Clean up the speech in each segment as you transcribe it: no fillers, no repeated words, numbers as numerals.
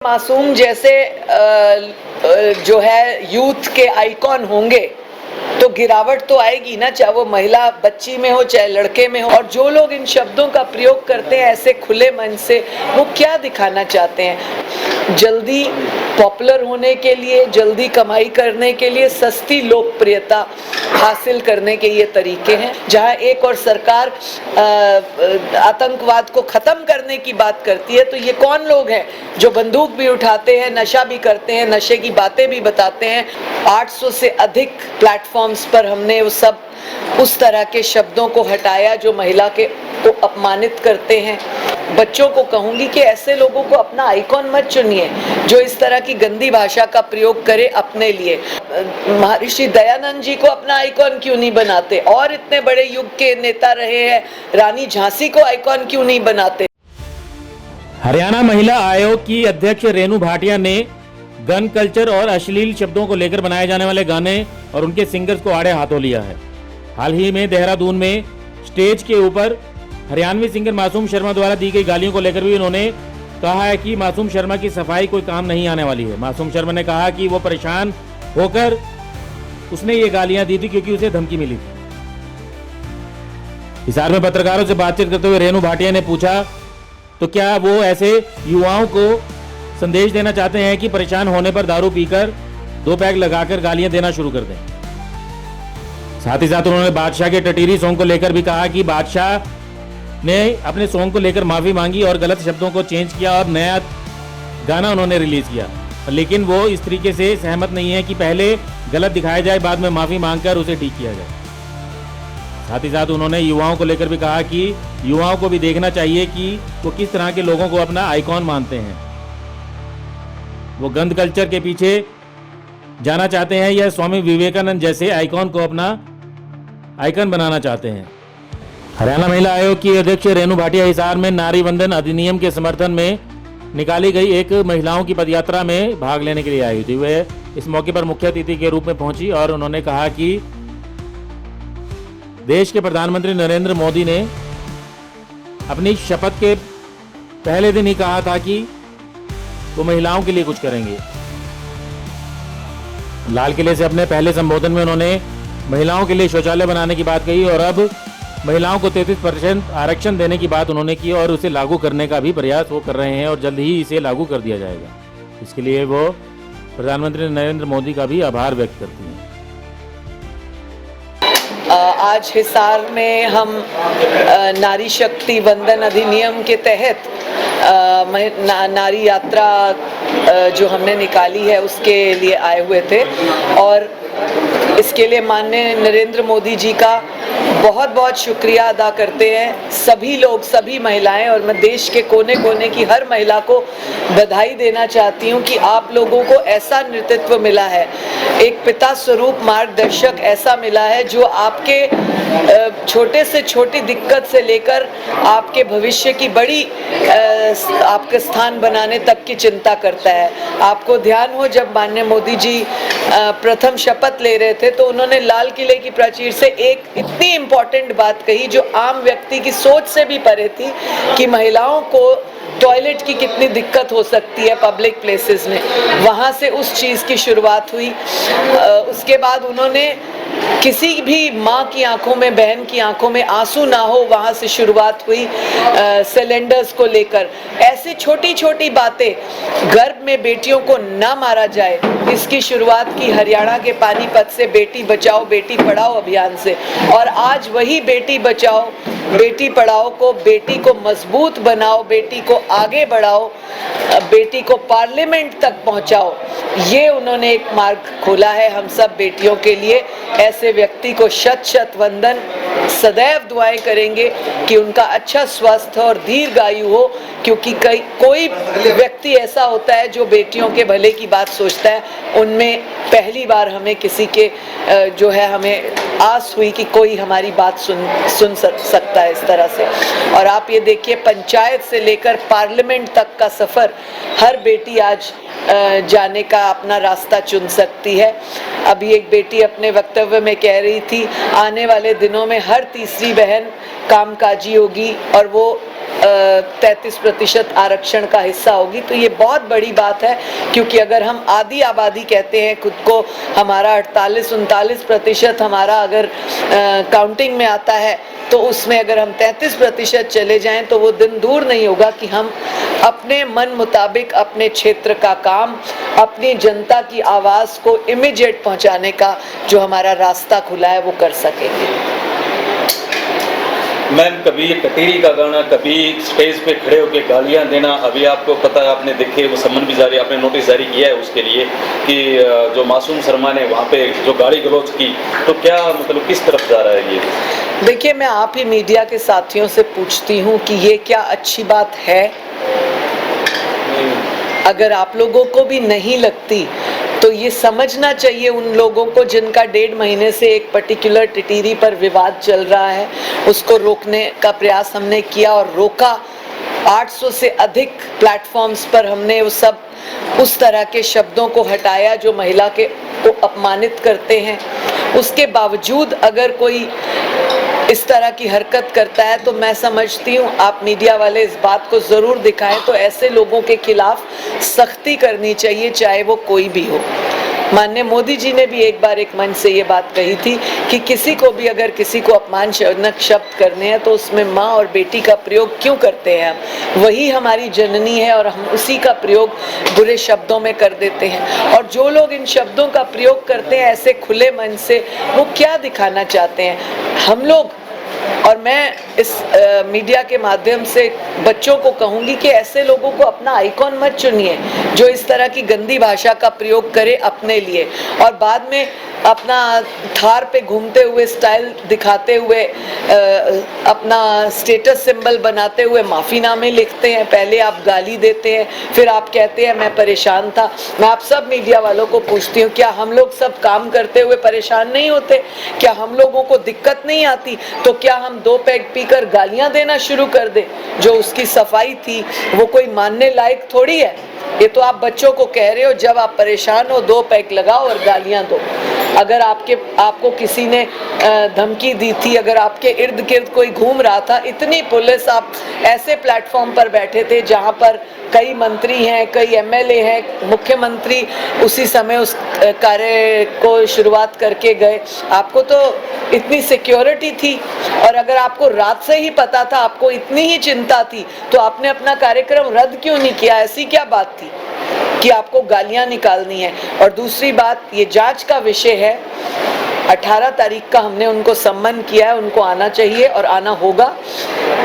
मासूम जैसे जो है यूथ के आइकॉन होंगे तो गिरावट तो आएगी ना, चाहे वो महिला बच्ची में हो चाहे लड़के में हो। और जो लोग इन शब्दों का प्रयोग करते हैं ऐसे खुले मन से, वो क्या दिखाना चाहते हैं? जल्दी पॉपुलर होने के लिए, जल्दी कमाई करने के लिए, सस्ती लोकप्रियता हासिल करने के ये तरीके हैं। जहां एक और सरकार आतंकवाद को खत्म करने की बात करती है, तो ये कौन लोग हैं जो बंदूक भी उठाते हैं, नशा भी करते हैं, नशे की बातें भी बताते हैं। 800 से अधिक प्लेटफॉर्म्स पर हमने वो सब उस तरह के शब्दों को हटाया जो महिला को अपमानित करते हैं। बच्चों को कहूंगी कि ऐसे लोगों को अपना आइकॉन मत चुनिए जो इस तरह की गंदी भाषा का प्रयोग करे अपने लिए। महर्षि दयानंद जी को अपना आइकॉन क्यों नहीं बनाते? और इतने बड़े युग के नेता रहे हैं, रानी झांसी को आइकॉन क्यों नहीं बनाते? हरियाणा महिला आयोग की अध्यक्ष रेणु भाटिया ने गन कल्चर और अश्लील शब्दों को लेकर बनाए जाने वाले गाने और उनके सिंगर्स को आड़े हाथों लिया है। हाल ही में देहरादून में स्टेज के ऊपर हरियाणवी सिंगर मासूम शर्मा द्वारा दी गई गालियों को लेकर भी उन्होंने कहा है कि मासूम शर्मा की सफाई कोई काम नहीं आने वाली है। मासूम शर्मा ने कहा कि वो परेशान होकर उसने ये गालियां दी थी क्योंकि उसे धमकी मिली थी। हिसार में पत्रकारों से बातचीत करते हुए रेणु भाटिया ने पूछा तो क्या वो ऐसे युवाओं को संदेश देना चाहते हैं कि परेशान होने पर दारू पीकर 2 पैग लगाकर गालियां देना शुरू कर दें। साथ ही साथ उन्होंने बादशाह के टटीरी सॉन्ग को लेकर भी कहा कि बादशाह ने अपने सॉन्ग को लेकर माफी मांगी और गलत शब्दों को चेंज किया और नया गाना उन्होंने रिलीज किया, लेकिन वो इस तरीके से सहमत नहीं है कि पहले गलत दिखाया जाए बाद में माफी मांगकर उसे ठीक किया जाए। साथ ही साथ उन्होंने युवाओं को लेकर भी कहा कि युवाओं को भी देखना चाहिए कि वो किस तरह के लोगों को अपना आइकॉन मानते हैं। वो गंद कल्चर के पीछे जाना चाहते हैं या स्वामी विवेकानंद जैसे आइकॉन को अपना आइकन बनाना चाहते हैं। हरियाणा महिला आयोग की अध्यक्ष रेणु भाटिया हिसार में नारी वंदन अधिनियम के समर्थन में निकाली गई एक महिलाओं की पदयात्रा में भाग लेने के लिए आई थी। वे इस मौके पर मुख्य अतिथि के रूप में पहुंची और उन्होंने कहा कि देश के प्रधानमंत्री नरेंद्र मोदी ने अपनी शपथ के पहले दिन ही कहा था कि वो महिलाओं के लिए कुछ करेंगे। लाल किले से अपने पहले संबोधन में उन्होंने महिलाओं के लिए शौचालय बनाने की बात कही और अब महिलाओं को 33% आरक्षण देने की बात उन्होंने की और उसे लागू करने का भी प्रयास वो कर रहे हैं और जल्द ही इसे लागू कर दिया जाएगा। इसके लिए वो प्रधानमंत्री नरेंद्र मोदी का भी आभार व्यक्त करती हैं। आज हिसार में हम नारी शक्ति वंदन अधिनियम के तहत नारी यात्रा जो हमने निकाली है उसके लिए आए हुए थे और इसके लिए माननीय नरेंद्र मोदी जी का बहुत बहुत शुक्रिया अदा करते हैं सभी लोग, सभी महिलाएं। और मैं देश के कोने कोने की हर महिला को बधाई देना चाहती हूं कि आप लोगों को ऐसा नेतृत्व मिला है, एक पिता स्वरूप मार्गदर्शक ऐसा मिला है जो आपके छोटे से छोटी दिक्कत से लेकर आपके भविष्य की बड़ी आपके स्थान बनाने तक की चिंता करता है। आपको ध्यान हो जब माननीय मोदी जी प्रथम शपथ ले रहे थे तो उन्होंने लाल किले की प्राचीर से एक इतनी इम्पोर्टेंट बात कही जो आम व्यक्ति की सोच से भी परे थी कि महिलाओं को टॉयलेट की कितनी दिक्कत हो सकती है पब्लिक प्लेसेस में। वहाँ से उस चीज़ की शुरुआत हुई। उसके बाद उन्होंने किसी भी माँ की आंखों में, बहन की आंखों में आंसू ना हो, वहाँ से शुरुआत हुई सिलेंडर्स को लेकर। ऐसी छोटी छोटी बातें, गर्भ में बेटियों को ना मारा जाए, इसकी शुरुआत की हरियाणा के पानीपत से बेटी बचाओ बेटी पढ़ाओ अभियान से। और आज वही बेटी बचाओ बेटी पढ़ाओ को, बेटी को मजबूत बनाओ, बेटी को आगे बढ़ाओ, बेटी को पार्लियामेंट तक पहुंचाओ, ये उन्होंने एक मार्ग खोला है हम सब बेटियों के लिए। ऐसे व्यक्ति को शत शत वंदन, सदैव दुआएं करेंगे कि उनका अच्छा स्वास्थ्य और दीर्घायु हो, क्योंकि कोई व्यक्ति ऐसा होता है जो बेटियों के भले की बात सोचता है। उनमें पहली बार हमें किसी के जो है हमें आस हुई कि कोई हमारी बात सुन सकता है इस तरह से। और आप ये देखिए, पंचायत से लेकर पार्लियामेंट तक का सफ़र हर बेटी आज जाने का अपना रास्ता चुन सकती है। अभी एक बेटी अपने वक्तव्य में कह रही थी आने वाले दिनों में हर तीसरी बहन कामकाजी होगी और वो 33% आरक्षण का हिस्सा होगी, तो ये बहुत बड़ी बात है। क्योंकि अगर हम आधी आबादी कहते हैं खुद को, हमारा 48-39% हमारा अगर काउंटिंग में आता है, तो उसमें अगर हम 33% चले जाएं तो वो दिन दूर नहीं होगा कि हम अपने मन मुताबिक अपने क्षेत्र का काम, अपनी जनता की आवाज़ को इमीडिएट पहुंचाने का जो हमारा रास्ता खुला है वो कर सकेंगे। मैम, कभी कटेरी का गाना, कभी स्टेज पे खड़े होकर गालियां देना, अभी आपको पता है, आपने देखे वो सम्मन भी जारी, आपने नोटिस जारी किया है उसके लिए कि जो मासूम शर्मा ने वहाँ पे जो गाली गलौज की, तो क्या मतलब किस तरफ जा रहा है ये? देखिए, मैं आप ही मीडिया के साथियों से पूछती हूँ कि ये क्या अच्छी बात है? अगर आप लोगों को भी नहीं लगती तो ये समझना चाहिए उन लोगों को जिनका 1.5 महीने से एक पर्टिकुलर टिटीरी पर विवाद चल रहा है, उसको रोकने का प्रयास हमने किया और रोका। 800 से अधिक प्लेटफॉर्म्स पर हमने वो सब उस तरह के शब्दों को हटाया जो महिला को अपमानित करते हैं। उसके बावजूद अगर कोई इस तरह की हरकत करता है तो मैं समझती हूँ आप मीडिया वाले इस बात को ज़रूर दिखाएं, तो ऐसे लोगों के खिलाफ सख्ती करनी चाहिए, चाहे वो कोई भी हो। माननीय मोदी जी ने भी एक बार एक मंच से ये बात कही थी कि किसी को भी अगर किसी को अपमानजनक शब्द करने हैं तो उसमें माँ और बेटी का प्रयोग क्यों करते हैं हम? वही हमारी जननी है और हम उसी का प्रयोग बुरे शब्दों में कर देते हैं। और जो लोग इन शब्दों का प्रयोग करते हैं ऐसे खुले मन से, वो क्या दिखाना चाहते हैं? हम लोग और मैं इस मीडिया के माध्यम से बच्चों को कहूँगी कि ऐसे लोगों को अपना आइकॉन मत चुनिए जो इस तरह की गंदी भाषा का प्रयोग करे अपने लिए और बाद में अपना थार पे घूमते हुए स्टाइल दिखाते हुए अपना स्टेटस सिंबल बनाते हुए माफ़ीनामे लिखते हैं। पहले आप गाली देते हैं, फिर आप कहते हैं मैं परेशान था। मैं आप सब मीडिया वालों को पूछती हूँ, क्या हम लोग सब काम करते हुए परेशान नहीं होते? क्या हम लोगों को दिक्कत नहीं आती? तो क्या हम 2 पैग पीकर गालियाँ देना शुरू कर दें? जो उसकी सफाई थी वो कोई मानने लायक थोड़ी है। ये तो आप बच्चों को कह रहे हो जब आप परेशान हो 2 पैग लगाओ और गालियाँ दो। अगर आपको किसी ने धमकी दी थी, अगर आपके इर्द गिर्द कोई घूम रहा था, इतनी पुलिस, आप ऐसे प्लेटफॉर्म पर बैठे थे जहाँ पर कई मंत्री हैं, कई एमएलए हैं, मुख्यमंत्री उसी समय उस कार्य को शुरुआत करके गए, आपको तो इतनी सिक्योरिटी थी। और अगर आपको रात से ही पता था, आपको इतनी ही चिंता थी, तो आपने अपना कार्यक्रम रद्द क्यों नहीं किया? ऐसी क्या बात थी कि आपको गालियां निकालनी है? और दूसरी बात, ये जांच का विषय है। 18 तारीख का हमने उनको सम्मन किया है, उनको आना चाहिए और आना होगा।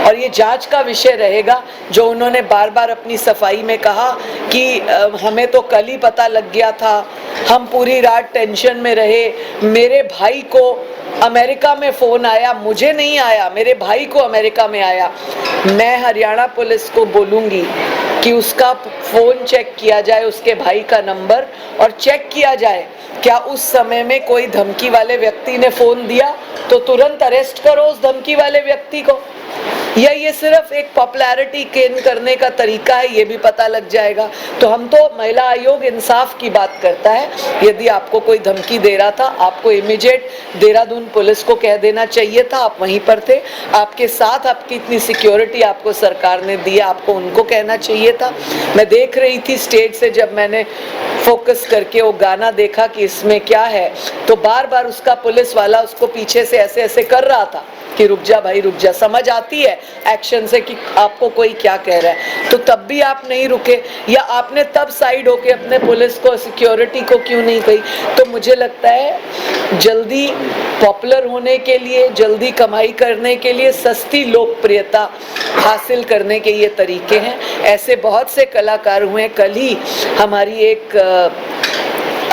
और ये जांच का विषय रहेगा। जो उन्होंने बार बार अपनी सफाई में कहा कि हमें तो कल ही पता लग गया था, हम पूरी रात टेंशन में रहे, मेरे भाई को अमेरिका में फ़ोन आया, मुझे नहीं आया, मेरे भाई को अमेरिका में आया। मैं हरियाणा पुलिस को बोलूँगी कि उसका फ़ोन चेक किया जाए, उसके भाई का नंबर, और चेक किया जाए क्या उस समय में कोई धमकी वाले व्यक्ति ने फ़ोन दिया, तो तुरंत अरेस्ट करो उस धमकी वाले व्यक्ति को। या ये सिर्फ एक पॉपुलैरिटी गेन करने का तरीका है, ये भी पता लग जाएगा। तो हम तो महिला आयोग इंसाफ की बात करता है। यदि आपको कोई धमकी दे रहा था, आपको इमीडिएट देहरादून पुलिस को कह देना चाहिए था, आप वहीं पर थे, आपके साथ आपकी इतनी सिक्योरिटी आपको सरकार ने दी, आपको उनको कहना चाहिए था। मैं देख रही थी स्टेज से, जब मैंने फोकस करके वो गाना देखा कि इसमें क्या है, तो बार बार उसका पुलिस वाला उसको पीछे से ऐसे ऐसे कर रहा था कि रुक जा भाई रुक जा। समझ आती है एक्शन से कि आपको कोई क्या कह रहा है, तो तब भी आप नहीं रुके, या आपने तब साइड होके अपने पुलिस को, सिक्योरिटी को क्यों नहीं कही? तो मुझे लगता है जल्दी पॉपुलर होने के लिए, जल्दी कमाई करने के लिए, सस्ती लोकप्रियता हासिल करने के ये तरीके हैं। ऐसे बहुत से कलाकार हुए। कल ही हमारी एक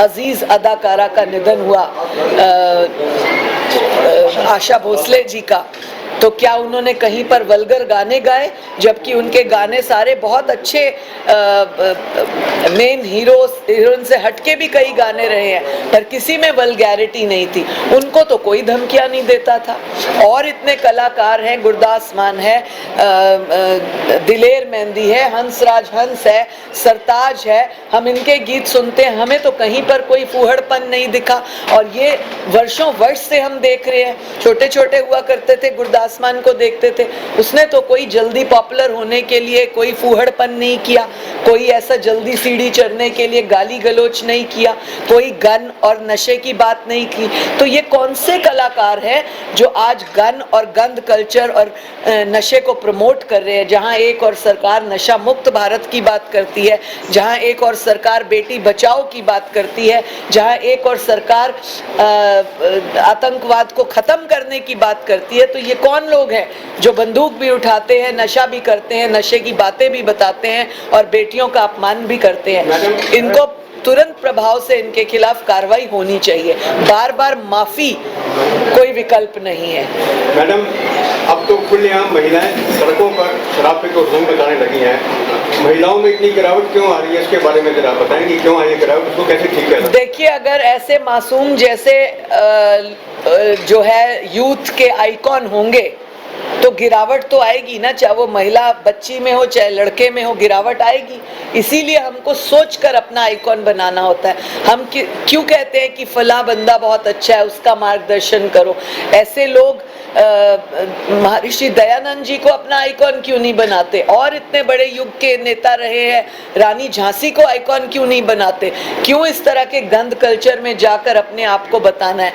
अजीज अदाकारा का निधन हुआ, आशा भोसले जी का। तो क्या उन्होंने कहीं पर वल्गर गाने गाए? जबकि उनके गाने सारे बहुत अच्छे मेन हीरोइन से हटके भी कई गाने रहे हैं, पर किसी में वल्गैरिटी नहीं थी। उनको तो कोई धमकियां नहीं देता था। और इतने कलाकार हैं, गुरदास मान है, दिलेर मेहंदी है, हंसराज हंस है, सरताज है, हम इनके गीत सुनते हैं, हमें तो कहीं पर कोई फूहड़पन नहीं दिखा। और ये वर्षों वर्ष से हम देख रहे हैं। छोटे छोटे हुआ करते थे गुरदास आसमान को देखते थे। उसने तो कोई जल्दी पॉपुलर होने के लिए कोई फूहड़पन नहीं किया, कोई ऐसा जल्दी सीढ़ी चढ़ने के लिए गाली गलोच नहीं किया, कोई गन और नशे की बात नहीं की। तो ये कौन से कलाकार हैं जो आज गन और गंद कल्चर और नशे को प्रमोट कर रहे हैं? जहां एक और सरकार नशा मुक्त भारत की बात करती है, जहां एक और सरकार बेटी बचाओ की बात करती है, जहां एक और सरकार आतंकवाद को खत्म करने की बात करती है, तो ये कौन लोग हैं जो बंदूक भी उठाते हैं, नशा भी करते हैं, नशे की बातें भी बताते हैं और बेटियों का अपमान भी करते हैं? इनको तुरंत प्रभाव से इनके खिलाफ कार्रवाई होनी चाहिए। बार बार माफी कोई विकल्प नहीं है। मैडम, अब तो खुलेआम महिलाएं सड़कों पर शराब पीकर हुजूम बताने लगी हैं। महिलाओं में इतनी गिरावट क्यों आ रही है, इसके बारे में जरा बताएंगे क्यों आई है गिरावट, उसको कैसे ठीक किया? देखिए, अगर ऐसे मासूम जैसे जो है यूथ के आइकॉन होंगे तो गिरावट तो आएगी ना, चाहे वो महिला बच्ची में हो चाहे लड़के में हो, गिरावट आएगी। इसीलिए हमको सोचकर अपना आइकॉन बनाना होता है। हम क्यों कहते हैं कि फला बंदा बहुत अच्छा है, उसका मार्गदर्शन करो? ऐसे लोग महर्षि दयानंद जी को अपना आइकॉन क्यों नहीं बनाते? और इतने बड़े युग के नेता रहे हैं, रानी झांसी को आइकॉन क्यों नहीं बनाते? क्यों इस तरह के गंद कल्चर में जाकर अपने आप को बताना है?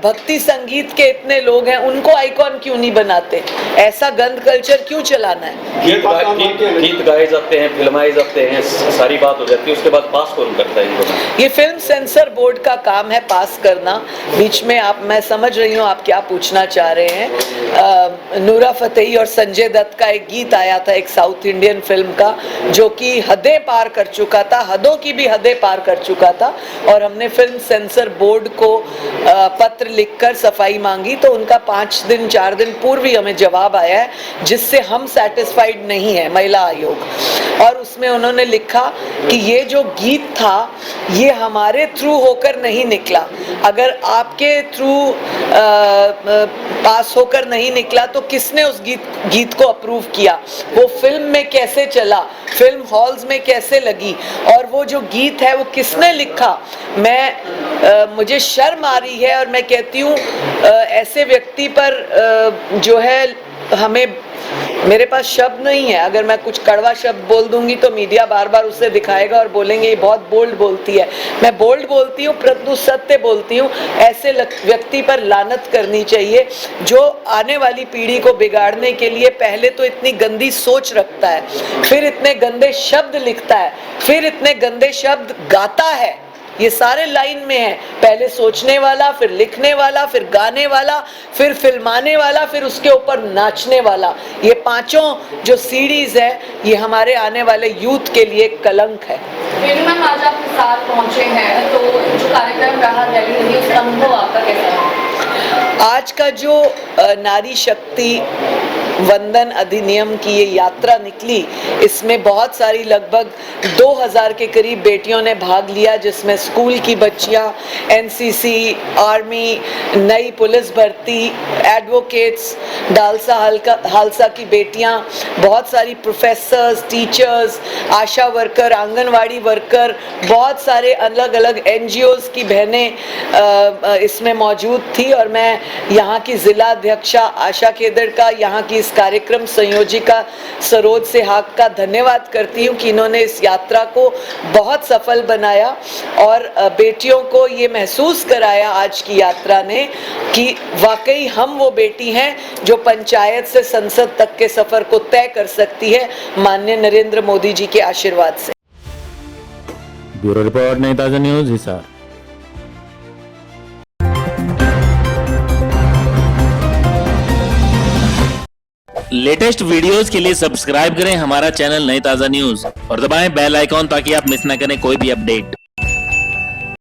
भक्ति संगीत के इतने लोग हैं, उनको आइकॉन क्यों नहीं बनाते? ऐसा गंद कल्चर क्यों चलाना है? गीत गाए जाते हैं, फिल्माए जाते हैं, सारी बात हो जाती है, उसके बाद पास कौन करता है इनको? ये फिल्म सेंसर बोर्ड का काम है पास करना। बीच में मैं समझ रही हूँ आप क्या पूछना चाह रहे हैं। नूरा फतेही और संजय दत्त का एक गीत आया था एक साउथ इंडियन फिल्म का, जो कि हदें पार कर चुका था, हदों की भी हदें पार कर चुका था, और हमने फिल्म सेंसर बोर्ड को पत्र लिखकर सफाई मांगी, तो उनका 5 दिन 4 दिन पूर्व ही हमें जवाब आया है, जिससे हम सेटिस्फाइड नहीं है, महिला आयोग। और उसमें उन्होंने लिखा कि ये जो गीत था ये हमारे थ्रू होकर नहीं निकला। अगर आपके थ्रू पास होकर नहीं निकला तो किसने उस गीत को अप्रूव किया? वो फिल्म में कैसे चला, फिल्म हॉल्स में कैसे लगी, और वो जो गीत है वो किसने लिखा? मुझे शर्म आ रही है और मैं कहती हूँ ऐसे व्यक्ति पर जो है मेरे पास शब्द नहीं है। अगर मैं कुछ कड़वा शब्द बोल दूंगी तो मीडिया बार बार उसे दिखाएगा और बोलेंगे ये बहुत बोल्ड बोलती है। मैं बोल्ड बोलती हूँ परंतु सत्य बोलती हूँ। ऐसे व्यक्ति पर लानत करनी चाहिए जो आने वाली पीढ़ी को बिगाड़ने के लिए पहले तो इतनी गंदी सोच रखता है, फिर इतने गंदे शब्द लिखता है, फिर इतने गंदे शब्द गाता है। ये सारे लाइन में है, पहले सोचने वाला, फिर लिखने वाला, फिर गाने वाला, फिर फिल्माने वाला, फिर उसके ऊपर नाचने वाला। ये पांचों जो सीरीज है ये हमारे आने वाले यूथ के लिए कलंक है। मैम, आज आप साथ पहुंचे हैं तो जो कार्यक्रम रहा रैली रही उसका अनुभव आपका कैसा रहा? आज का जो नारी शक्ति वंदन अधिनियम की ये यात्रा निकली, इसमें बहुत सारी लगभग 2000 के करीब बेटियों ने भाग लिया, जिसमें स्कूल की बच्चियां, एनसीसी, आर्मी, नई पुलिस भर्ती, एडवोकेट्स, हालसा की बेटियां, बहुत सारी प्रोफेसर्स, टीचर्स, आशा वर्कर, आंगनवाड़ी वर्कर, बहुत सारे अलग अलग एनजीओज की बहनें इसमें मौजूद थी। और मैं यहाँ की जिला अध्यक्षा आशा केदर का, यहाँ की इस कार्यक्रम संयोजिका सरोज सेहाग का धन्यवाद करती हूँ कि इन्होंने इस यात्रा को बहुत सफल बनाया और बेटियों को ये महसूस कराया आज की यात्रा ने कि वाकई हम वो बेटी हैं जो पंचायत से संसद तक के सफर को तय कर सकती है, माननीय नरेंद्र मोदी जी के आशीर्वाद से। ब्यूरो रिपोर्ट, नई ताजा न्यूज, हिसार। लेटेस्ट वीडियोस के लिए सब्सक्राइब करें हमारा चैनल नई ताजा न्यूज और दबाएं बेल आइकॉन ताकि आप मिस ना करें कोई भी अपडेट।